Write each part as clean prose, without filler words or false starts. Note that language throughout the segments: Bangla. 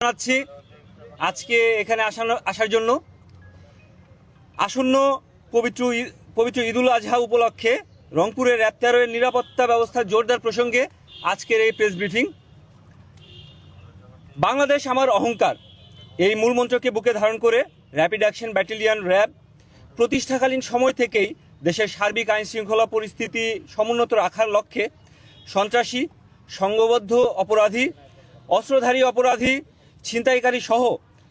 জানাচ্ছি আজকে এখানে আসার জন্য। আসন্ন পবিত্র ঈদুল আজহা উপলক্ষে রংপুরের র্যাব 13 এর নিরাপত্তা ব্যবস্থা জোরদার প্রসঙ্গে আজকের এই প্রেস ব্রিফিং। বাংলাদেশ আমার অহংকার, এই মূলমন্ত্রকে বুকে ধারণ করে র্যাপিড অ্যাকশন ব্যাটালিয়ন র্যাব প্রতিষ্ঠাকালীন সময় থেকেই দেশের সার্বিক আইন শৃঙ্খলা পরিস্থিতি সমুন্নত রাখার লক্ষ্যে সন্ত্রাসী, সংঘবদ্ধ অপরাধী, অস্ত্রধারী অপরাধী, ছিনতাইকারী সহ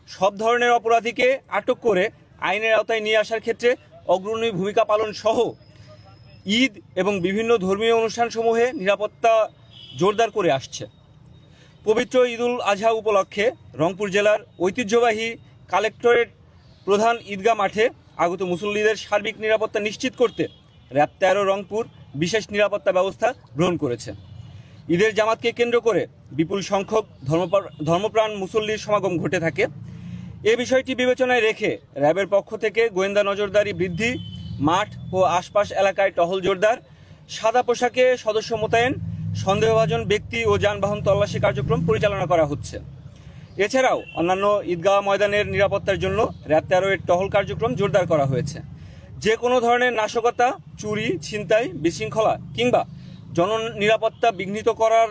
সব ধরনের অপরাধীকে আটক করে আইনের আওতায় নিয়ে আসার ক্ষেত্রে অগ্রণী ভূমিকা পালন সহ ঈদ এবং বিভিন্ন ধর্মীয় অনুষ্ঠানসমূহে নিরাপত্তা জোরদার করে আসছে। পবিত্র ঈদুল আজহা উপলক্ষে রংপুর জেলার ঐতিহ্যবাহী কালেক্টরেট প্রধান ঈদগাহ মাঠে আগত মুসল্লিদের সার্বিক নিরাপত্তা নিশ্চিত করতে র্যাব 13 রংপুর বিশেষ নিরাপত্তা ব্যবস্থা গ্রহণ করেছে। ঈদের জামাতকে কেন্দ্র করে বিপুল সংখ্যক ধর্মপ্রাণ মুসল্লির সমাগম ঘটে থাকে। এ বিষয়টি বিবেচনায় রেখে র্যাবের পক্ষ থেকে গোয়েন্দা নজরদারি বৃদ্ধি, মাঠ ও আশপাশ এলাকায় টহল জোরদার, সাদা পোশাকে সদস্য মোতায়েন, সন্দেহভাজন ব্যক্তি ও যানবাহন তল্লাশি কার্যক্রম পরিচালনা করা হচ্ছে। এছাড়াও অন্যান্য ঈদগাহ ময়দানের নিরাপত্তার জন্য র্যাব 13 এর টহল কার্যক্রম জোরদার করা হয়েছে। যে কোনো ধরনের নাশকতা, চুরি, ছিনতাই, বিশৃঙ্খলা কিংবা জননিরাপত্তা বিঘ্নিত করার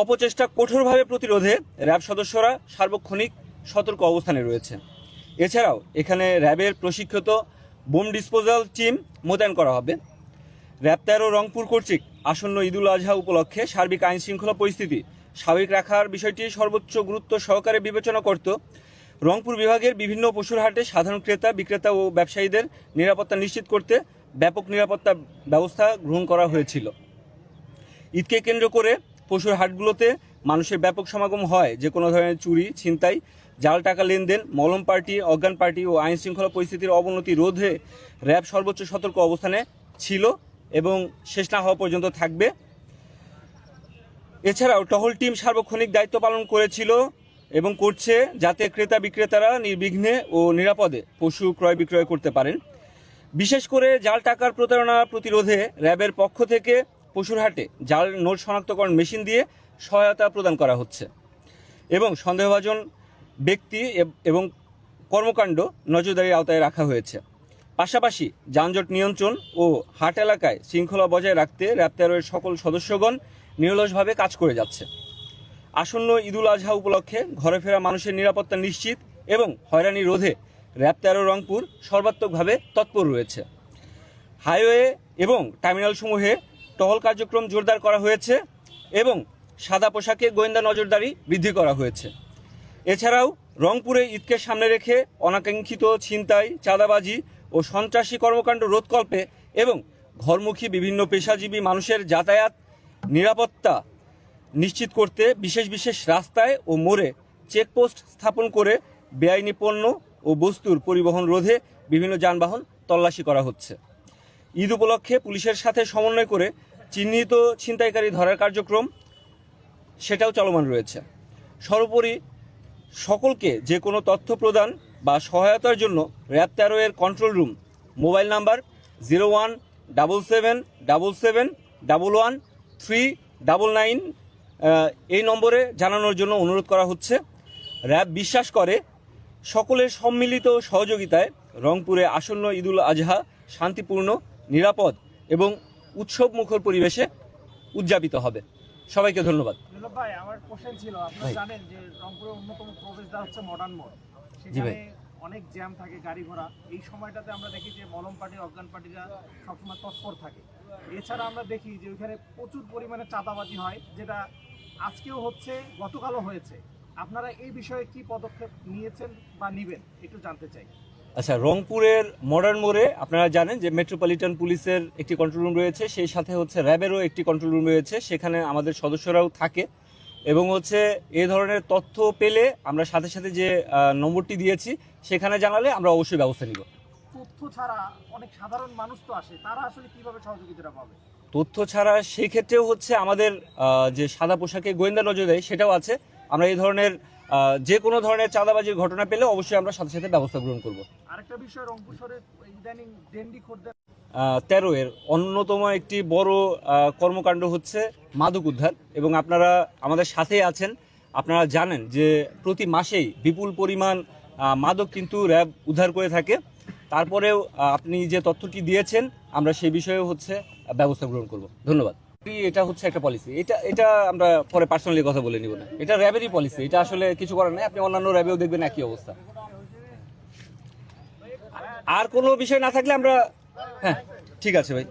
অপচেষ্টা কঠোরভাবে প্রতিরোধে র্যাব সদস্যরা সার্বক্ষণিক সতর্ক অবস্থানে রয়েছে। এছাড়াও এখানে র্যাবের প্রশিক্ষিত বোম ডিসপোজাল টিম মোতায়েন করা হবে। র্যাব 13 রংপুর কর্তৃক আসন্ন ঈদুল আজহা উপলক্ষে সার্বিক আইন শৃঙ্খলা পরিস্থিতি স্বাভাবিক রাখার বিষয়টি সর্বোচ্চ গুরুত্ব সহকারে বিবেচনা করত রংপুর বিভাগের বিভিন্ন পশুর হাটে সাধারণ ক্রেতা, বিক্রেতা ও ব্যবসায়ীদের নিরাপত্তা নিশ্চিত করতে ব্যাপক নিরাপত্তা ব্যবস্থা গ্রহণ করা হয়েছিল। ঈদকে কেন্দ্র করে পশুর হাটগুলোতে মানুষের ব্যাপক সমাগম হয়। যে কোনো ধরনের চুরি, ছিনতাই, জাল টাকা লেনদেন, মলম পার্টি, অজ্ঞান পার্টি ও আইন শৃঙ্খলা পরিস্থিতির অবনতি রোধে র্যাব সর্বোচ্চ সতর্ক অবস্থানে ছিল এবং শেষ না হওয়া পর্যন্ত থাকবে। এছাড়াও টহল টিম সার্বক্ষণিক দায়িত্ব পালন করেছিল এবং করছে যাতে ক্রেতা বিক্রেতারা নির্বিঘ্নে ও নিরাপদে পশু ক্রয় বিক্রয় করতে পারেন। বিশেষ করে জাল টাকার প্রতারণা প্রতিরোধে র্যাবের পক্ষ থেকে পশুর হাটে জাল নোট শনাক্তকরণ মেশিন দিয়ে সহায়তা প্রদান করা হচ্ছে এবং সন্দেহভাজন ব্যক্তি এবং কর্মকাণ্ড নজরদারির আওতায় রাখা হয়েছে। পাশাপাশি যানজট নিয়ন্ত্রণ ও হাট এলাকায় শৃঙ্খলা বজায় রাখতে র্যাব 13 এর সকল সদস্যগণ নিরলসভাবে কাজ করে যাচ্ছে। আসন্ন ঈদুল আজহা উপলক্ষে ঘরে ফেরা মানুষের নিরাপত্তা নিশ্চিত এবং হয়রানি রোধে র্যাব 13 রংপুর সর্বাত্মকভাবে তৎপর রয়েছে। হাইওয়ে এবং টার্মিনালসমূহে টহল কার্যক্রম জোরদার করা হয়েছে এবং সাদা পোশাকে গোয়েন্দা নজরদারি বৃদ্ধি করা হয়েছে। এছাড়াও রংপুরে ঈদকে সামনে রেখে অনাকাঙ্ক্ষিত ছিনতাই, চাঁদাবাজি ও সন্ত্রাসী কর্মকাণ্ড রোধকল্পে এবং ঘরমুখী বিভিন্ন পেশাজীবী মানুষের যাতায়াত নিরাপত্তা নিশ্চিত করতে বিশেষ রাস্তায় ও মোড়ে চেকপোস্ট স্থাপন করে বেআইনি পণ্য ও বস্তুর পরিবহন রোধে বিভিন্ন যানবাহন তল্লাশি করা হচ্ছে। ঈদ উপলক্ষে পুলিশের সাথে সমন্বয় করে চিহ্নিত ছিনতাইকারী ধরার কার্যক্রম সেটাও চলমান রয়েছে। সর্বোপরি সকলকে যে কোনো তথ্য প্রদান বা সহায়তার জন্য র্যাব 13 এর কন্ট্রোল রুম মোবাইল নাম্বার 0177771139 এই নম্বরে জানানোর জন্য অনুরোধ করা হচ্ছে। র্যাব বিশ্বাস করে সকলের সম্মিলিত সহযোগিতায় রংপুরে আসন্ন ঈদুল আজহা শান্তিপূর্ণ, নিরাপদ এবং উৎসব মুখর পরিবেশে উদযাপিত হবে। সবাইকে ধন্যবাদ। ভাই, আমার কোশ্চেন ছিল, আপনারা জানেন যে রংপুরের অন্যতম প্রবেশদ্বার হচ্ছে মডার্ন মোড়। সেখানে অনেক জ্যাম থাকে, গাড়ি ঘোড়া। এই সময়টাতে আমরা দেখি যে মলম পার্টি, অজ্ঞান পার্টিরা সবসময় তৎপর থাকে। এছাড়া আমরা দেখি যে ওইখানে প্রচুর পরিমাণে চাঁদাবাজি হয়, যেটা আজকেও হচ্ছে, গতকালও হয়েছে। আপনারা এই বিষয়ে কি পদক্ষেপ নিয়েছেন বা নিবেন একটু জানতে চাই। আচ্ছা, রংপুরের মডার্ন মোড়ে আপনারা জানেন যে মেট্রোপলিটন পুলিশের একটি কন্ট্রোল রুম রয়েছে, সেই সাথে হচ্ছে র্যাবেরও একটি কন্ট্রোল রুম রয়েছে। সেখানে আমাদের সদস্যরাও থাকে এবং হচ্ছে এই ধরনের তথ্য পেলে আমরা সাথে সাথে যে নম্বরটি দিয়েছি সেখানে জানালে আমরা অবশ্যই ব্যবস্থা নিব। তথ্য ছাড়া অনেক সাধারণ মানুষ তো আসে, তারা আসলে কিভাবে সহযোগিতা পাবে? তথ্য ছাড়া সেই ক্ষেত্রেও হচ্ছে আমাদের যে সাদা পোশাকে গোয়েন্দা নজরদারি সেটাও আছে। আমরা এই ধরনের যে কোনো ধরনের চাঁদাবাজির ঘটনা পেলে অবশ্যই আমরা সাথে সাথে ব্যবস্থা গ্রহণ করব। আরেকটা বিষয়, রংপুর শহরে ইদানিং ডেন্ডি খোরদের 13 এর অন্যতম একটি বড় কর্মকাণ্ড হচ্ছে মাদক উদ্ধার এবং আপনারা আমাদের সাথেই আছেন। আপনারা জানেন যে প্রতি মাসেই বিপুল পরিমাণ মাদক কিন্তু র্যাব উদ্ধার করে থাকে। তারপরেও আপনি যে তথ্যটি দিয়েছেন আমরা সেই বিষয়ে ব্যবস্থা গ্রহণ করব। ধন্যবাদ। এটা হচ্ছে একটা পলিসি, এটা আমরা পরে পার্সোনালি কথা বলে নিব না, এটা র্যাবেরই পলিসি, এটা আসলে কিছু করার নাই। আপনি অন্যান্য র্যাবেও দেখবেন একই অবস্থা। আর কোনো বিষয় না থাকলে আমরা, হ্যাঁ ঠিক আছে ভাই।